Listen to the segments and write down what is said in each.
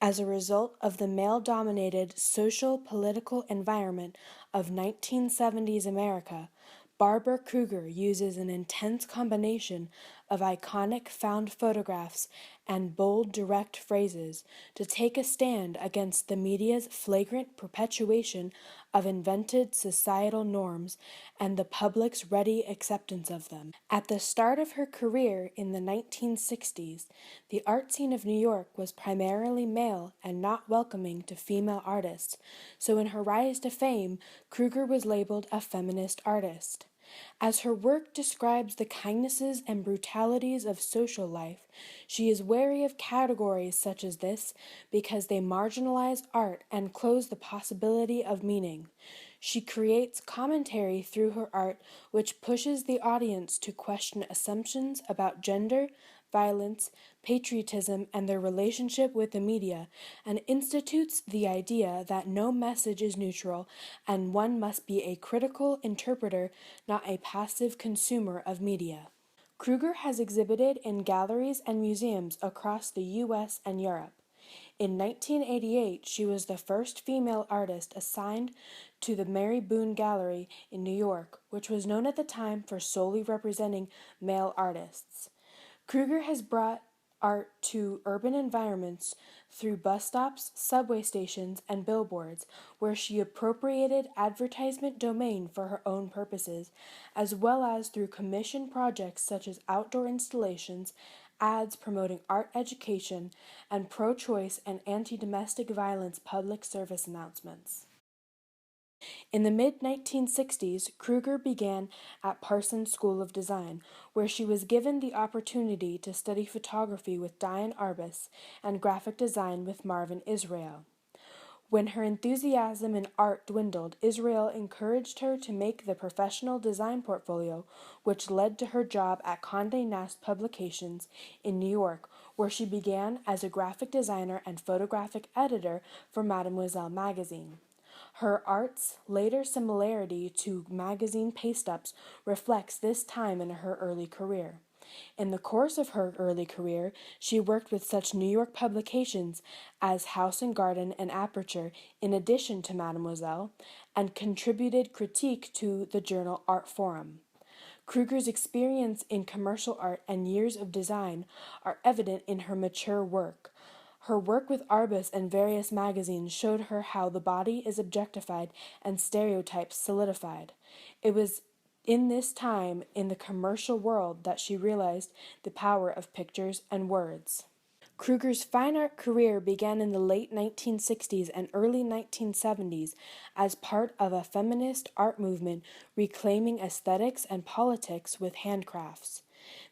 As a result of the male-dominated social-political environment of 1970s America, Barbara Kruger uses an intense combination of iconic found photographs and bold, direct phrases to take a stand against the media's flagrant perpetuation of invented societal norms and the public's ready acceptance of them. At the start of her career in the 1960s, the art scene of New York was primarily male and not welcoming to female artists, so in her rise to fame, Kruger was labeled a feminist artist. As her work describes the kindnesses and brutalities of social life, she is wary of categories such as this because they marginalize art and close the possibility of meaning. She creates commentary through her art which pushes the audience to question assumptions about gender, violence, patriotism, and their relationship with the media, and institutes the idea that no message is neutral and one must be a critical interpreter, not a passive consumer of media. Kruger has exhibited in galleries and museums across the U.S. and Europe. In 1988, she was the first female artist assigned to the Mary Boone Gallery in New York, which was known at the time for solely representing male artists. Kruger has brought art to urban environments through bus stops, subway stations, and billboards, where she appropriated advertisement domain for her own purposes, as well as through commission projects such as outdoor installations, ads promoting art education, and pro-choice and anti-domestic violence public service announcements. In the mid-1960s, Kruger began at Parsons School of Design, where she was given the opportunity to study photography with Diane Arbus and graphic design with Marvin Israel. When her enthusiasm in art dwindled, Israel encouraged her to make the professional design portfolio, which led to her job at Condé Nast Publications in New York, where she began as a graphic designer and photographic editor for Mademoiselle magazine. Her art's later similarity to magazine paste-ups reflects this time in her early career. In the course of her early career, she worked with such New York publications as House and Garden and Aperture, in addition to Mademoiselle, and contributed critique to the journal Art Forum. Kruger's experience in commercial art and years of design are evident in her mature work. Her work with Arbus and various magazines showed her how the body is objectified and stereotypes solidified. It was in this time in the commercial world that she realized the power of pictures and words. Kruger's fine art career began in the late 1960s and early 1970s as part of a feminist art movement reclaiming aesthetics and politics with handcrafts.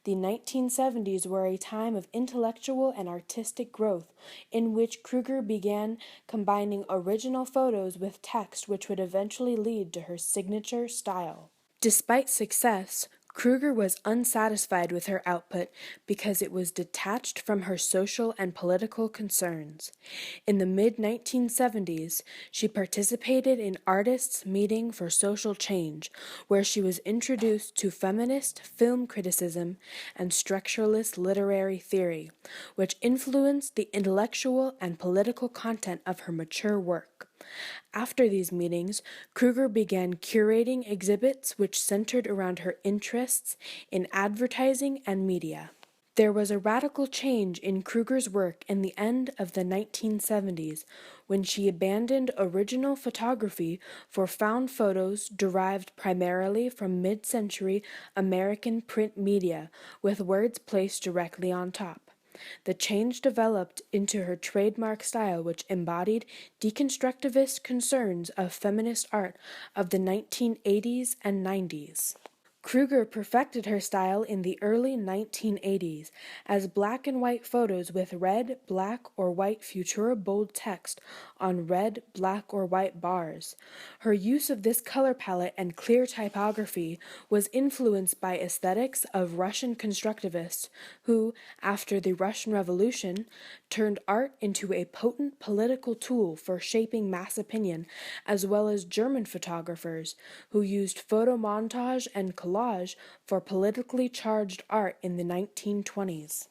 The 1970s were a time of intellectual and artistic growth in which Kruger began combining original photos with text, which would eventually lead to her signature style. Despite success, Kruger was unsatisfied with her output because it was detached from her social and political concerns. In the mid-1970s, she participated in Artists' Meeting for Social Change, where she was introduced to feminist film criticism and structuralist literary theory, which influenced the intellectual and political content of her mature work. After these meetings, Kruger began curating exhibits which centered around her interests in advertising and media. There was a radical change in Kruger's work in the end of the 1970s when she abandoned original photography for found photos derived primarily from mid-century American print media with words placed directly on top. The change developed into her trademark style, which embodied deconstructivist concerns of feminist art of the 1980s and 90s. Kruger perfected her style in the early 1980s as black and white photos with red, black, or white Futura bold text on red, black, or white bars. Her use of this color palette and clear typography was influenced by aesthetics of Russian constructivists who, after the Russian Revolution, turned art into a potent political tool for shaping mass opinion, as well as German photographers who used photo montage and collage for politically charged art in the 1920s.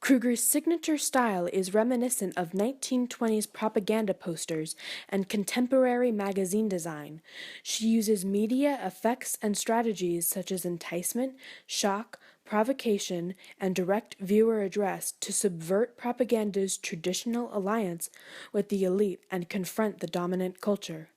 Kruger's signature style is reminiscent of 1920s propaganda posters and contemporary magazine design. She uses media effects and strategies such as enticement, shock, provocation, and direct viewer address to subvert propaganda's traditional alliance with the elite and confront the dominant culture.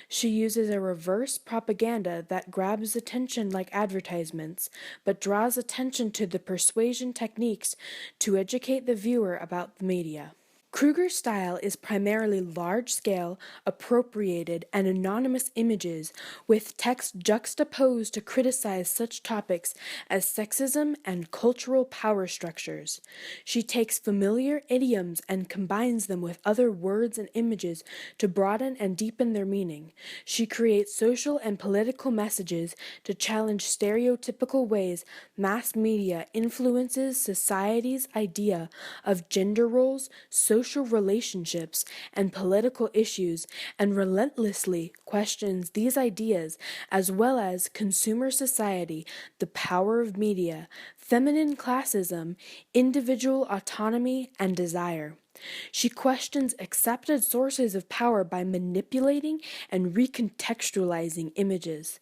She uses a reverse propaganda that grabs attention like advertisements, but draws attention to the persuasion techniques to educate the viewer about the media. Kruger's style is primarily large-scale, appropriated, and anonymous images with text juxtaposed to criticize such topics as sexism and cultural power structures. She takes familiar idioms and combines them with other words and images to broaden and deepen their meaning. She creates social and political messages to challenge stereotypical ways mass media influences society's idea of gender roles, social relationships, and political issues, and relentlessly questions these ideas as well as consumer society, the power of media, feminine classism, individual autonomy, and desire. She questions accepted sources of power by manipulating and recontextualizing images.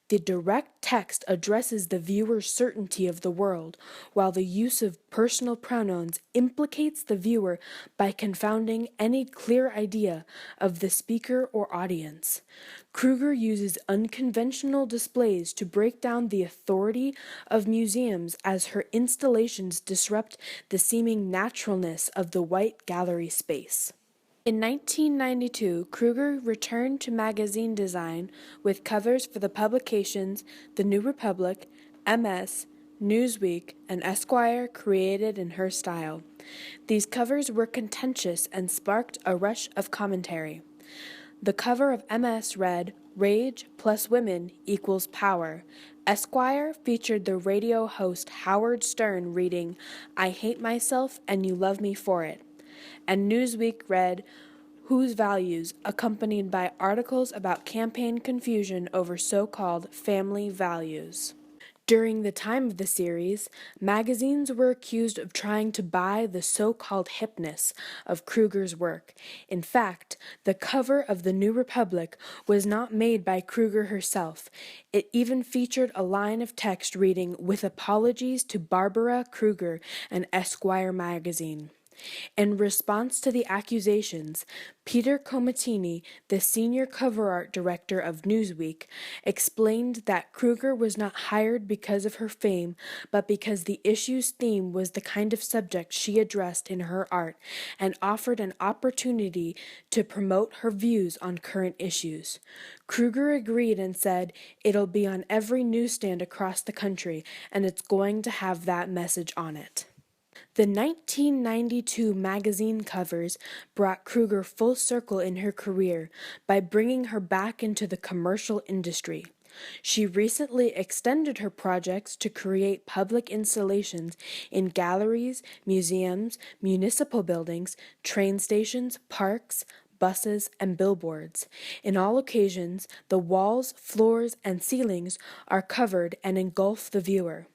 The direct text addresses the viewer's certainty of the world, while the use of personal pronouns implicates the viewer by confounding any clear idea of the speaker or audience. Kruger uses unconventional displays to break down the authority of museums as her installations disrupt the seeming naturalness of the white gallery space. In 1992, Kruger returned to magazine design with covers for the publications The New Republic, MS, Newsweek, and Esquire created in her style. These covers were contentious and sparked a rush of commentary. The cover of MS read, "Rage plus women equals power." Esquire featured the radio host Howard Stern reading, "I hate myself and you love me for it." And Newsweek read, "Whose Values," accompanied by articles about campaign confusion over so-called family values. During the time of the series, magazines were accused of trying to buy the so-called hipness of Kruger's work. In fact, the cover of The New Republic was not made by Kruger herself. It even featured a line of text reading, "With apologies to Barbara Kruger and Esquire magazine." In response to the accusations, Peter Comatini, the senior cover art director of Newsweek, explained that Kruger was not hired because of her fame, but because the issue's theme was the kind of subject she addressed in her art, and offered an opportunity to promote her views on current issues. Kruger agreed and said, "It'll be on every newsstand across the country, and it's going to have that message on it." The 1992 magazine covers brought Kruger full circle in her career by bringing her back into the commercial industry. She recently extended her projects to create public installations in galleries, museums, municipal buildings, train stations, parks, buses, and billboards. In all occasions, the walls, floors, and ceilings are covered and engulf the viewer.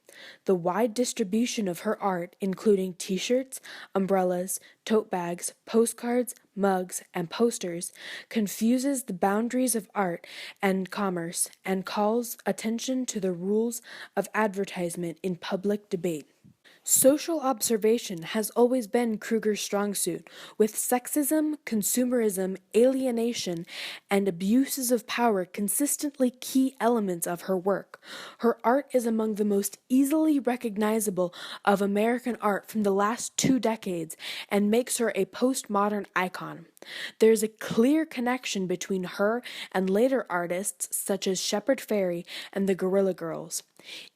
The wide distribution of her art, including t-shirts, umbrellas, tote bags, postcards, mugs, and posters, confuses the boundaries of art and commerce and calls attention to the rules of advertisement in public debate. Social observation has always been Kruger's strong suit, with sexism, consumerism, alienation, and abuses of power consistently key elements of her work. Her art is among the most easily recognizable of American art from the last 2 decades and makes her a postmodern icon. There's a clear connection between her and later artists such as Shepard Fairey and the Guerrilla Girls.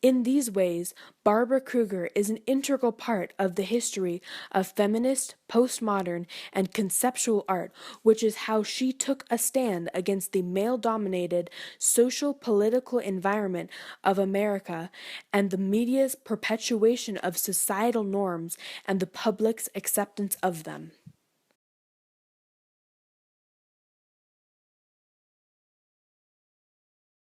In these ways, Barbara Kruger is an integral part of the history of feminist, postmodern, and conceptual art, which is how she took a stand against the male-dominated social-political environment of America and the media's perpetuation of societal norms and the public's acceptance of them.